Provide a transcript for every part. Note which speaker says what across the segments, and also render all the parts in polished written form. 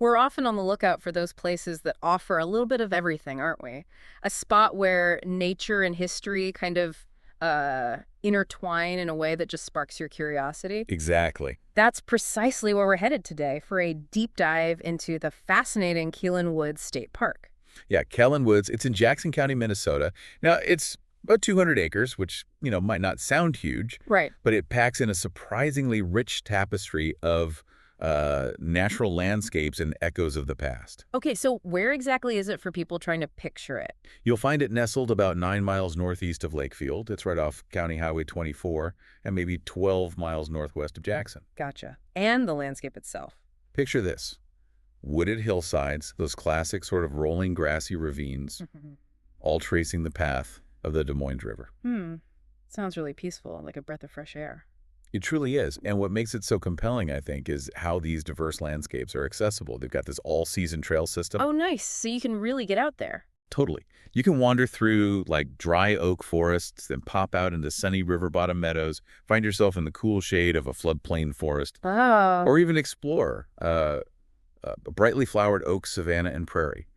Speaker 1: We're often on the lookout for those places that offer a little bit of everything, aren't we? A spot where nature and history kind of intertwine in a way that just sparks your curiosity.
Speaker 2: Exactly.
Speaker 1: That's precisely where we're headed today for a deep dive into the fascinating Kilen Woods State Park.
Speaker 2: Yeah, Kilen Woods, it's in Jackson County, Minnesota. Now, it's about 200 acres, which, might not sound huge,
Speaker 1: Right.
Speaker 2: but it packs in a surprisingly rich tapestry of natural landscapes and echoes of the past.
Speaker 1: Okay, so where exactly is it for people trying to picture it?
Speaker 2: You'll find it nestled about 9 miles northeast of Lakefield. It's right off County Highway 24 and maybe 12 miles northwest of Jackson.
Speaker 1: Gotcha. And the landscape itself.
Speaker 2: Picture this. Wooded hillsides, those classic sort of rolling grassy ravines, all tracing the path of the Des Moines River.
Speaker 1: Sounds really peaceful, like a breath of fresh air.
Speaker 2: It truly is. And what makes it so compelling, I think, is how these diverse landscapes are accessible. They've got this all-season trail system.
Speaker 1: Oh, nice. So you can really get out there.
Speaker 2: Totally. You can wander through like dry oak forests, then pop out into sunny river bottom meadows, find yourself in the cool shade of a floodplain forest,
Speaker 1: Oh.
Speaker 2: or even explore a brightly flowered oak savanna and prairie.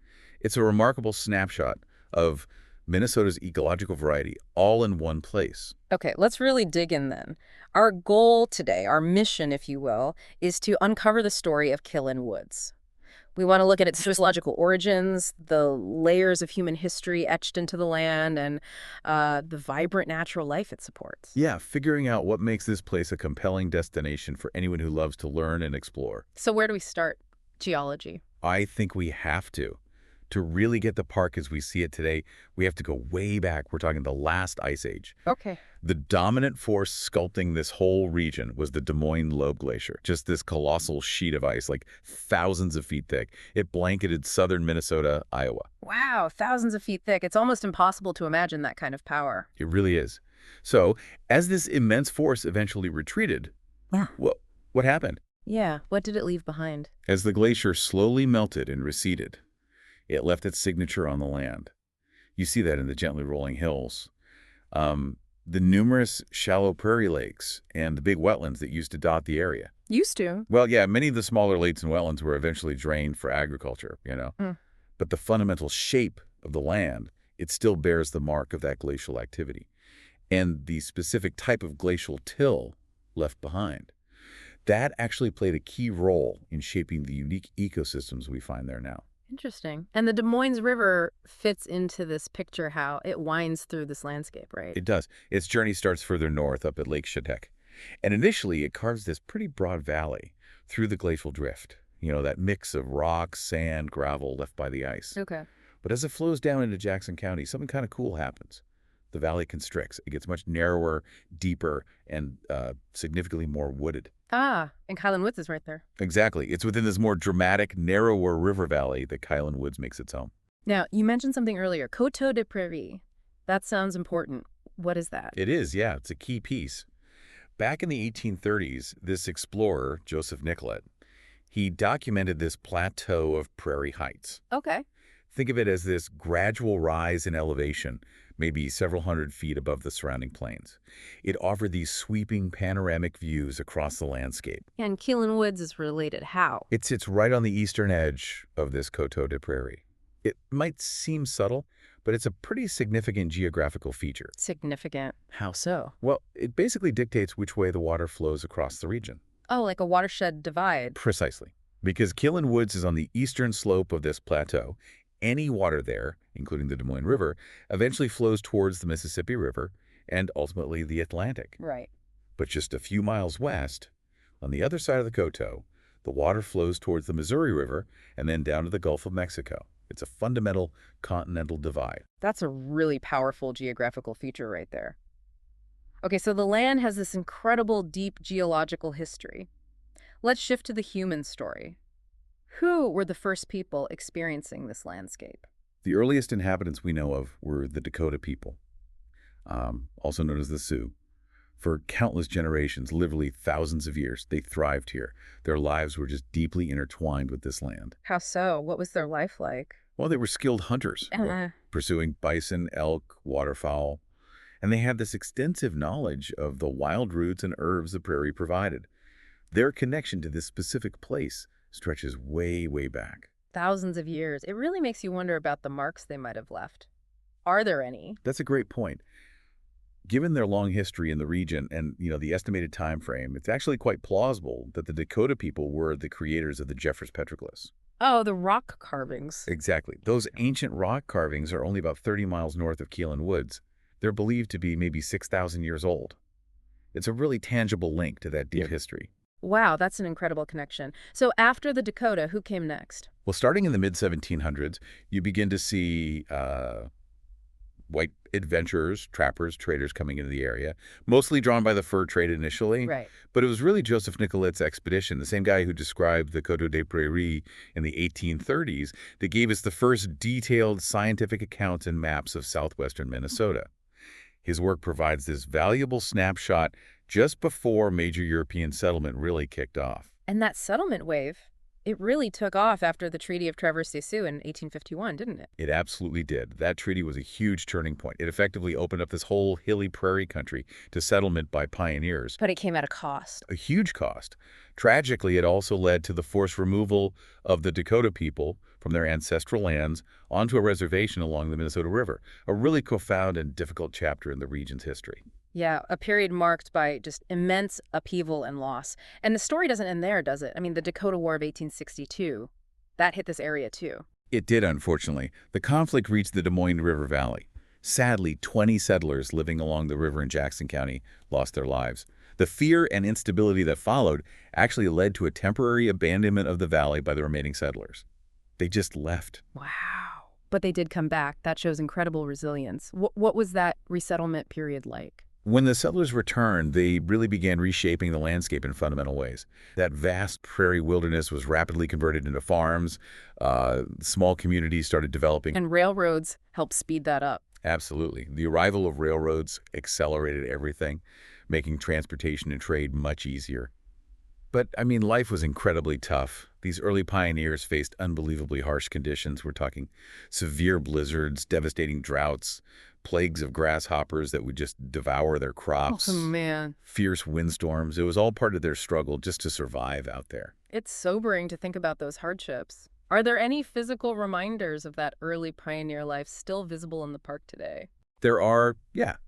Speaker 2: It's a remarkable snapshot of Minnesota's ecological variety all in one place.
Speaker 1: Okay, let's really dig in then. Our goal today, our mission, if you will, is to uncover the story of Kilen Woods. We want to look at its sociological origins, the layers of human history etched into the land, and the vibrant natural life it supports.
Speaker 2: Yeah, figuring out what makes this place a compelling destination for anyone who loves to learn and explore.
Speaker 1: So where do we start? Geology.
Speaker 2: I think we have to. To really get the park as we see it today, we have to go way back. We're talking the last ice age.
Speaker 1: Okay.
Speaker 2: The dominant force sculpting this whole region was the Des Moines Lobe Glacier, just this colossal sheet of ice, like thousands of feet thick. It blanketed southern Minnesota, Iowa.
Speaker 1: Wow, thousands of feet thick. It's almost impossible to imagine that kind of power.
Speaker 2: It really is. So, as this immense force eventually retreated,
Speaker 1: Yeah.
Speaker 2: what happened?
Speaker 1: Yeah, what did it leave behind?
Speaker 2: As the glacier slowly melted and receded, it left its signature on the land. You see that in the gently rolling hills. The numerous shallow prairie lakes and the big wetlands that used to dot the area.
Speaker 1: Used to.
Speaker 2: Well, yeah, many of the smaller lakes and wetlands were eventually drained for agriculture. But the fundamental shape of the land, it still bears the mark of that glacial activity. And the specific type of glacial till left behind. That actually played a key role in shaping the unique ecosystems we find there now.
Speaker 1: Interesting. And the Des Moines River fits into this picture how it winds through this landscape, right?
Speaker 2: It does. Its journey starts further north up at Lake Chetek. And initially, it carves this pretty broad valley through the glacial drift. That mix of rock, sand, gravel left by the ice.
Speaker 1: Okay.
Speaker 2: But as it flows down into Jackson County, something kind of cool happens. The valley constricts. It gets much narrower, deeper, and significantly more wooded.
Speaker 1: Ah, and Kilen Woods is right there.
Speaker 2: Exactly. It's within this more dramatic, narrower river valley that Kilen Woods makes its home.
Speaker 1: Now, you mentioned something earlier, Coteau de Prairie. That sounds important. What is that?
Speaker 2: It is, yeah. It's a key piece. Back in the 1830s, this explorer, Joseph Nicolet, he documented this plateau of prairie heights.
Speaker 1: Okay.
Speaker 2: Think of it as this gradual rise in elevation, maybe several hundred feet above the surrounding plains. It offered these sweeping panoramic views across the landscape.
Speaker 1: And Kilen Woods is related. How?
Speaker 2: It sits right on the eastern edge of this Coteau de Prairie. It might seem subtle, but it's a pretty significant geographical feature.
Speaker 1: Significant. How so?
Speaker 2: Well, it basically dictates which way the water flows across the region.
Speaker 1: Oh, like a watershed divide.
Speaker 2: Precisely. Because Kilen Woods is on the eastern slope of this plateau, any water there, including the Des Moines River, eventually flows towards the Mississippi River and ultimately the Atlantic.
Speaker 1: Right.
Speaker 2: But just a few miles west, on the other side of the Coteau, the water flows towards the Missouri River and then down to the Gulf of Mexico. It's a fundamental continental divide.
Speaker 1: That's a really powerful geographical feature right there. Okay, so the land has this incredible deep geological history. Let's shift to the human story. Who were the first people experiencing this landscape?
Speaker 2: The earliest inhabitants we know of were the Dakota people, also known as the Sioux. For countless generations, literally thousands of years, they thrived here. Their lives were just deeply intertwined with this land.
Speaker 1: How so? What was their life like?
Speaker 2: Well, they were skilled hunters, pursuing bison, elk, waterfowl, and they had this extensive knowledge of the wild roots and herbs the prairie provided. Their connection to this specific place stretches way, way back.
Speaker 1: Thousands of years. It really makes you wonder about the marks they might have left. Are there any?
Speaker 2: That's a great point. Given their long history in the region and, the estimated time frame, it's actually quite plausible that the Dakota people were the creators of the Jeffers petroglyphs.
Speaker 1: Oh, the rock carvings.
Speaker 2: Exactly. Those ancient rock carvings are only about 30 miles north of Kilen Woods. They're believed to be maybe 6,000 years old. It's a really tangible link to that deep history.
Speaker 1: Wow, that's an incredible connection. So after the Dakota, who came next?
Speaker 2: Well, starting in the mid-1700s, you begin to see white adventurers, trappers, traders coming into the area, mostly drawn by the fur trade initially.
Speaker 1: Right.
Speaker 2: But it was really Joseph Nicolet's expedition, the same guy who described the Coteaux des Prairies in the 1830s, that gave us the first detailed scientific accounts and maps of southwestern Minnesota. His work provides this valuable snapshot just before major European settlement really kicked off.
Speaker 1: And that settlement wave, it really took off after the Treaty of Traverse-des-Sioux in 1851, didn't it?
Speaker 2: It absolutely did. That treaty was a huge turning point. It effectively opened up this whole hilly prairie country to settlement by pioneers.
Speaker 1: But it came at a cost.
Speaker 2: A huge cost. Tragically, it also led to the forced removal of the Dakota people from their ancestral lands onto a reservation along the Minnesota River, a really profound and difficult chapter in the region's history.
Speaker 1: Yeah, a period marked by just immense upheaval and loss. And the story doesn't end there, does it? I mean, the Dakota War of 1862, that hit this area too.
Speaker 2: It did, unfortunately. The conflict reached the Des Moines River Valley. Sadly, 20 settlers living along the river in Jackson County lost their lives. The fear and instability that followed actually led to a temporary abandonment of the valley by the remaining settlers. They just left.
Speaker 1: Wow. But they did come back. That shows incredible resilience. What was that resettlement period like?
Speaker 2: When the settlers returned, they really began reshaping the landscape in fundamental ways. That vast prairie wilderness was rapidly converted into farms. Small communities started developing.
Speaker 1: And railroads helped speed that up.
Speaker 2: Absolutely. The arrival of railroads accelerated everything, making transportation and trade much easier. But, life was incredibly tough. These early pioneers faced unbelievably harsh conditions. We're talking severe blizzards, devastating droughts, plagues of grasshoppers that would just devour their crops.
Speaker 1: Oh, man.
Speaker 2: Fierce windstorms. It was all part of their struggle just to survive out there.
Speaker 1: It's sobering to think about those hardships. Are there any physical reminders of that early pioneer life still visible in the park today?
Speaker 2: There are,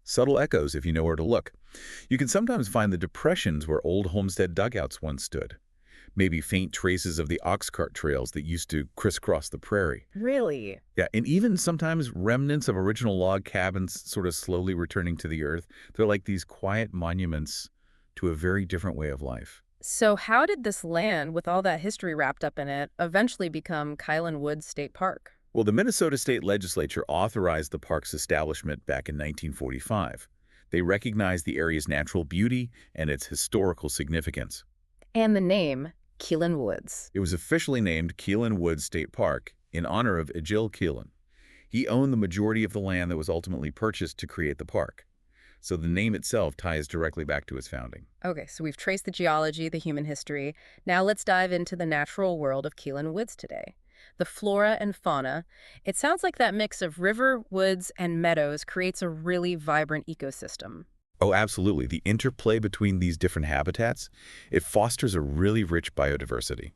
Speaker 2: subtle echoes if you know where to look. You can sometimes find the depressions where old homestead dugouts once stood. Maybe faint traces of the ox cart trails that used to crisscross the prairie.
Speaker 1: Really?
Speaker 2: Yeah, and even sometimes remnants of original log cabins sort of slowly returning to the earth. They're like these quiet monuments to a very different way of life.
Speaker 1: So how did this land, with all that history wrapped up in it, eventually become Kilen Woods State Park?
Speaker 2: Well, the Minnesota State Legislature authorized the park's establishment back in 1945. They recognized the area's natural beauty and its historical significance.
Speaker 1: And the name, Kilen Woods.
Speaker 2: It was officially named Kilen Woods State Park in honor of Agil Kelen. He owned the majority of the land that was ultimately purchased to create the park. So the name itself ties directly back to its founding.
Speaker 1: Okay, so we've traced the geology, the human history. Now let's dive into the natural world of Kilen Woods today. The flora and fauna. It sounds like that mix of river, woods, and meadows creates a really vibrant ecosystem.
Speaker 2: Oh, absolutely. The interplay between these different habitats, it fosters a really rich biodiversity.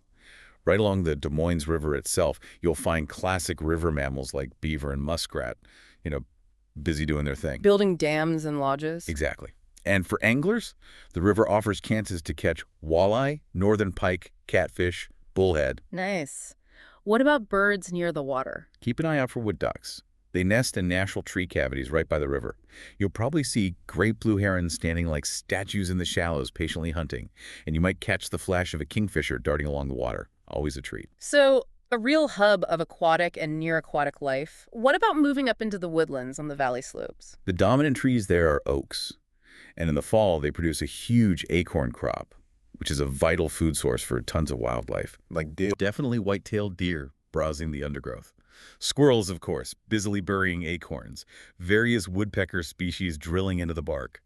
Speaker 2: Right along the Des Moines River itself, you'll find classic river mammals like beaver and muskrat, busy doing their thing.
Speaker 1: Building dams and lodges.
Speaker 2: Exactly. And for anglers, the river offers chances to catch walleye, northern pike, catfish, bullhead.
Speaker 1: Nice. What about birds near the water?
Speaker 2: Keep an eye out for wood ducks. They nest in natural tree cavities right by the river. You'll probably see great blue herons standing like statues in the shallows, patiently hunting. And you might catch the flash of a kingfisher darting along the water. Always a treat.
Speaker 1: So, a real hub of aquatic and near-aquatic life. What about moving up into the woodlands on the valley slopes?
Speaker 2: The dominant trees there are oaks. And in the fall, they produce a huge acorn crop, which is a vital food source for tons of wildlife. Like deer. Definitely white-tailed deer browsing the undergrowth. Squirrels, of course, busily burying acorns, various woodpecker species drilling into the bark,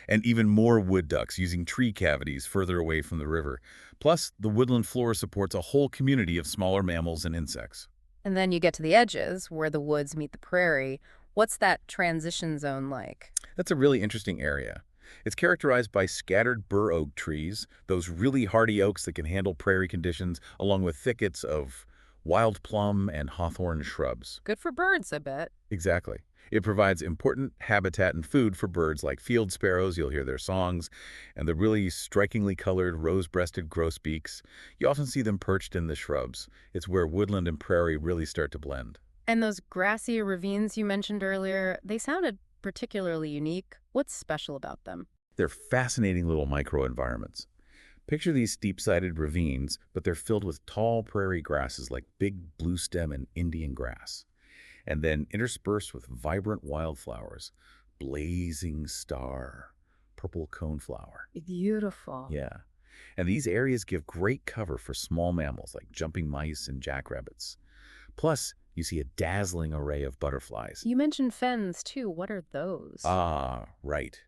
Speaker 2: and even more wood ducks using tree cavities further away from the river. Plus, the woodland floor supports a whole community of smaller mammals and insects.
Speaker 1: And then you get to the edges, where the woods meet the prairie. What's that transition zone like?
Speaker 2: That's a really interesting area. It's characterized by scattered bur oak trees, those really hardy oaks that can handle prairie conditions, along with thickets of wild plum and hawthorn shrubs.
Speaker 1: Good for birds, I bet.
Speaker 2: Exactly. It provides important habitat and food for birds like field sparrows, you'll hear their songs, and the really strikingly colored rose-breasted grosbeaks. You often see them perched in the shrubs. It's where woodland and prairie really start to blend.
Speaker 1: And those grassy ravines you mentioned earlier, they sounded particularly unique. What's special about them?
Speaker 2: They're fascinating little microenvironments. Picture these steep-sided ravines, but they're filled with tall prairie grasses like big bluestem and Indian grass, and then interspersed with vibrant wildflowers, blazing star, purple coneflower.
Speaker 1: Beautiful.
Speaker 2: Yeah. And these areas give great cover for small mammals like jumping mice and jackrabbits. Plus, you see a dazzling array of butterflies.
Speaker 1: You mentioned fens, too. What are those?
Speaker 2: Ah, right.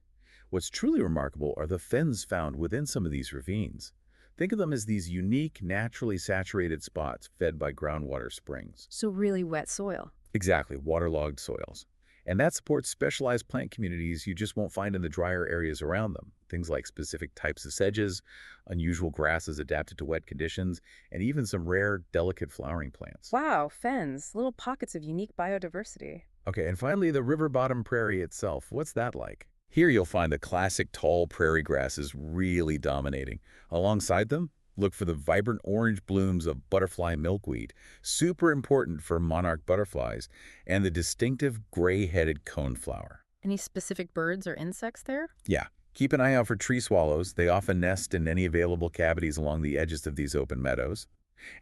Speaker 2: What's truly remarkable are the fens found within some of these ravines. Think of them as these unique, naturally saturated spots fed by groundwater springs.
Speaker 1: So really wet soil.
Speaker 2: Exactly, waterlogged soils. And that supports specialized plant communities you just won't find in the drier areas around them. Things like specific types of sedges, unusual grasses adapted to wet conditions, and even some rare, delicate flowering plants.
Speaker 1: Wow, fens, little pockets of unique biodiversity.
Speaker 2: Okay, and finally, the river bottom prairie itself. What's that like? Here you'll find the classic tall prairie grasses really dominating. Alongside them, look for the vibrant orange blooms of butterfly milkweed, super important for monarch butterflies, and the distinctive gray-headed coneflower.
Speaker 1: Any specific birds or insects there?
Speaker 2: Yeah, keep an eye out for tree swallows. They often nest in any available cavities along the edges of these open meadows.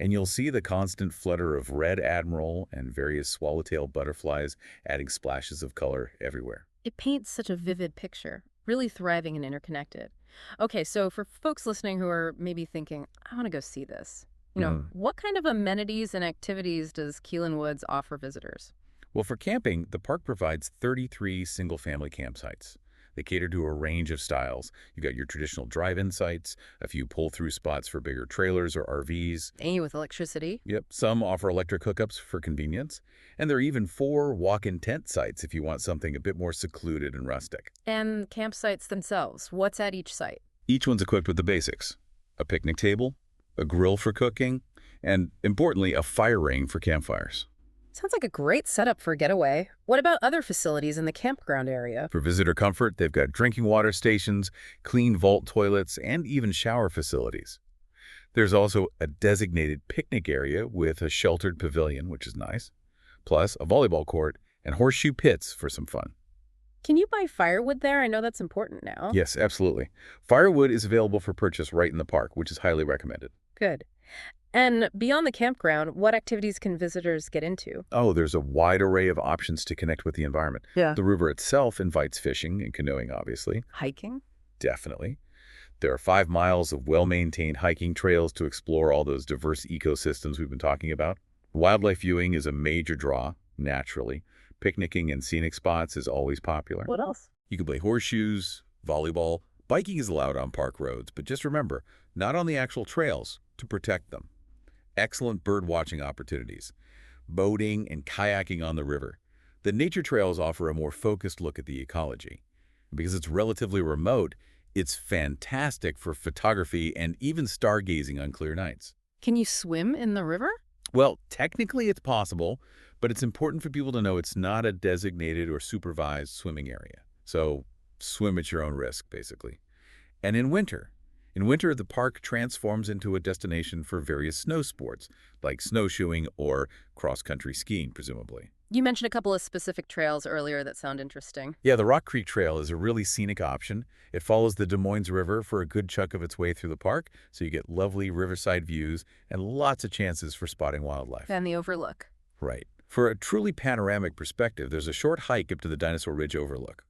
Speaker 2: And you'll see the constant flutter of red admiral and various swallowtail butterflies adding splashes of color everywhere.
Speaker 1: It paints such a vivid picture, really thriving and interconnected. Okay, so for folks listening who are maybe thinking, I want to go see this, what kind of amenities and activities does Kilen Woods offer visitors?
Speaker 2: Well, for camping, the park provides 33 single-family campsites. They cater to a range of styles. You've got your traditional drive-in sites, a few pull-through spots for bigger trailers or RVs.
Speaker 1: Any with electricity?
Speaker 2: Yep, some offer electric hookups for convenience. And there are even 4 walk-in tent sites if you want something a bit more secluded and rustic.
Speaker 1: And campsites themselves, what's at each site?
Speaker 2: Each one's equipped with the basics: a picnic table, a grill for cooking, and, importantly, a fire ring for campfires.
Speaker 1: Sounds like a great setup for a getaway. What about other facilities in the campground area?
Speaker 2: For visitor comfort, they've got drinking water stations, clean vault toilets, and even shower facilities. There's also a designated picnic area with a sheltered pavilion, which is nice, plus a volleyball court and horseshoe pits for some fun.
Speaker 1: Can you buy firewood there? I know that's important now.
Speaker 2: Yes, absolutely. Firewood is available for purchase right in the park, which is highly recommended.
Speaker 1: Good. And beyond the campground, what activities can visitors get into?
Speaker 2: Oh, there's a wide array of options to connect with the environment.
Speaker 1: Yeah.
Speaker 2: The river itself invites fishing and canoeing, obviously.
Speaker 1: Hiking?
Speaker 2: Definitely. There are 5 miles of well-maintained hiking trails to explore all those diverse ecosystems we've been talking about. Wildlife viewing is a major draw, naturally. Picnicking and scenic spots is always popular.
Speaker 1: What else?
Speaker 2: You can play horseshoes, volleyball. Biking is allowed on park roads, but just remember, not on the actual trails, to protect them. Excellent bird watching opportunities, boating and kayaking on the river. The nature trails offer a more focused look at the ecology. Because it's relatively remote, it's fantastic for photography and even stargazing on clear nights.
Speaker 1: Can you swim in the river?
Speaker 2: Well, technically it's possible, but it's important for people to know it's not a designated or supervised swimming area. So swim at your own risk, basically. And in winter, the park transforms into a destination for various snow sports, like snowshoeing or cross-country skiing, presumably.
Speaker 1: You mentioned a couple of specific trails earlier that sound interesting.
Speaker 2: Yeah, the Rock Creek Trail is a really scenic option. It follows the Des Moines River for a good chunk of its way through the park, so you get lovely riverside views and lots of chances for spotting wildlife.
Speaker 1: And the Overlook.
Speaker 2: Right. For a truly panoramic perspective, there's a short hike up to the Dinosaur Ridge Overlook.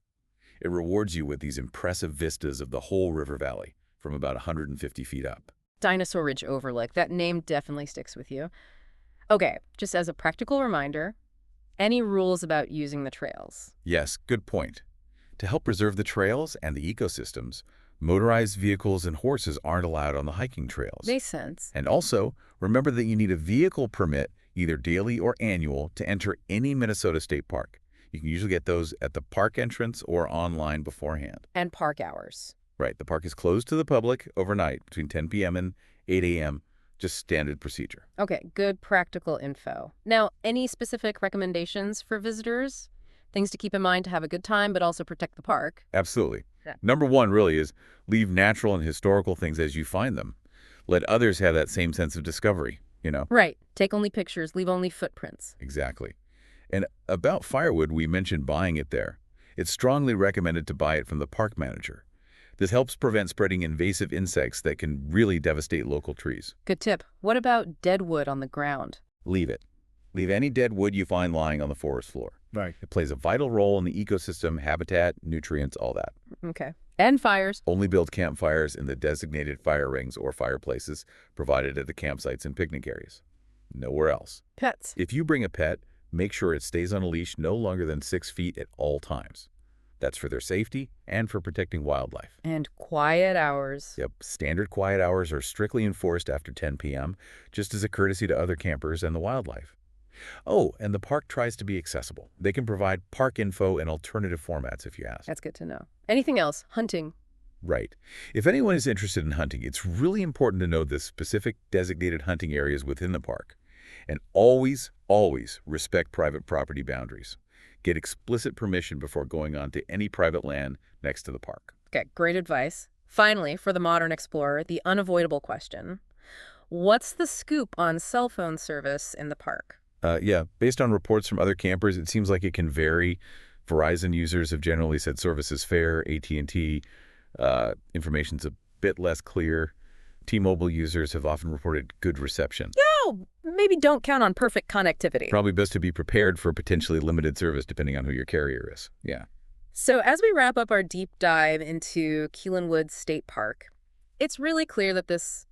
Speaker 2: It rewards you with these impressive vistas of the whole river valley from about 150 feet up.
Speaker 1: Dinosaur Ridge Overlook. That name definitely sticks with you. Okay, just as a practical reminder, any rules about using the trails?
Speaker 2: Yes, good point. To help preserve the trails and the ecosystems, motorized vehicles and horses aren't allowed on the hiking trails.
Speaker 1: Makes sense.
Speaker 2: And also, remember that you need a vehicle permit, either daily or annual, to enter any Minnesota state park. You can usually get those at the park entrance or online beforehand.
Speaker 1: And park hours.
Speaker 2: Right, the park is closed to the public overnight between 10 p.m. and 8 a.m., just standard procedure.
Speaker 1: Okay, good practical info. Now, any specific recommendations for visitors? Things to keep in mind to have a good time, but also protect the park.
Speaker 2: Absolutely.
Speaker 1: Yeah.
Speaker 2: Number one really is leave natural and historical things as you find them. Let others have that same sense of discovery.
Speaker 1: Right. Take only pictures, leave only footprints.
Speaker 2: Exactly. And about firewood, we mentioned buying it there. It's strongly recommended to buy it from the park manager. This helps prevent spreading invasive insects that can really devastate local trees.
Speaker 1: Good tip. What about dead wood on the ground?
Speaker 2: Leave it. Leave any dead wood you find lying on the forest floor.
Speaker 3: Right.
Speaker 2: It plays a vital role in the ecosystem, habitat, nutrients, all that.
Speaker 1: Okay. And fires.
Speaker 2: Only build campfires in the designated fire rings or fireplaces provided at the campsites and picnic areas. Nowhere else.
Speaker 1: Pets.
Speaker 2: If you bring a pet, make sure it stays on a leash no longer than 6 feet at all times. That's for their safety and for protecting wildlife.
Speaker 1: And quiet hours.
Speaker 2: Yep, standard quiet hours are strictly enforced after 10 p.m., just as a courtesy to other campers and the wildlife. Oh, and the park tries to be accessible. They can provide park info in alternative formats if you ask.
Speaker 1: That's good to know. Anything else? Hunting.
Speaker 2: Right. If anyone is interested in hunting, it's really important to know the specific designated hunting areas within the park. And always, always respect private property boundaries. Get explicit permission before going on to any private land next to the park.
Speaker 1: Okay, great advice. Finally, for the modern explorer, the unavoidable question. What's the scoop on cell phone service in the park?
Speaker 2: Yeah, based on reports from other campers, it seems like it can vary. Verizon users have generally said service is fair. AT&T information's a bit less clear. T-Mobile users have often reported good reception.
Speaker 1: No, maybe don't count on perfect connectivity.
Speaker 2: Probably best to be prepared for potentially limited service depending on who your carrier is. Yeah.
Speaker 1: So as we wrap up our deep dive into Kilen Woods State Park, it's really clear that this,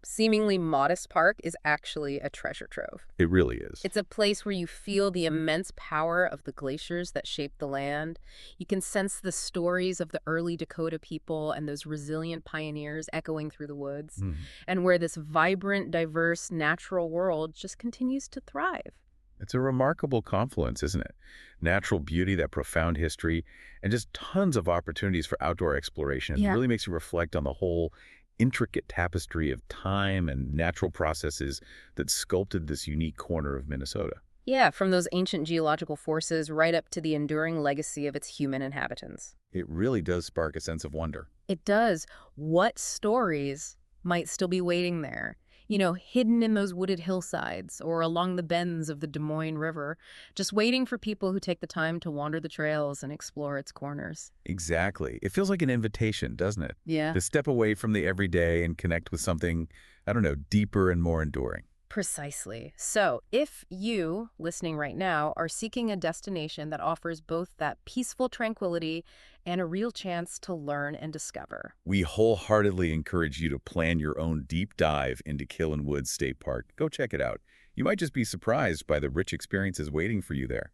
Speaker 1: seemingly modest park is actually a treasure trove.
Speaker 2: It really is.
Speaker 1: It's a place where you feel the immense power of the glaciers that shaped the land. You can sense the stories of the early Dakota people and those resilient pioneers echoing through the woods, and where this vibrant, diverse, natural world just continues to thrive.
Speaker 2: It's a remarkable confluence, isn't it? Natural beauty, that profound history, and just tons of opportunities for outdoor exploration. It really makes you reflect on the whole intricate tapestry of time and natural processes that sculpted this unique corner of Minnesota.
Speaker 1: Yeah, from those ancient geological forces right up to the enduring legacy of its human inhabitants.
Speaker 2: It really does spark a sense of wonder.
Speaker 1: It does. What stories might still be waiting there? Hidden in those wooded hillsides or along the bends of the Des Moines River, just waiting for people who take the time to wander the trails and explore its corners.
Speaker 2: Exactly. It feels like an invitation, doesn't it?
Speaker 1: Yeah.
Speaker 2: To step away from the everyday and connect with something, deeper and more enduring.
Speaker 1: Precisely. So, if you, listening right now, are seeking a destination that offers both that peaceful tranquility and a real chance to learn and discover,
Speaker 2: we wholeheartedly encourage you to plan your own deep dive into Kilen Woods State Park. Go check it out. You might just be surprised by the rich experiences waiting for you there.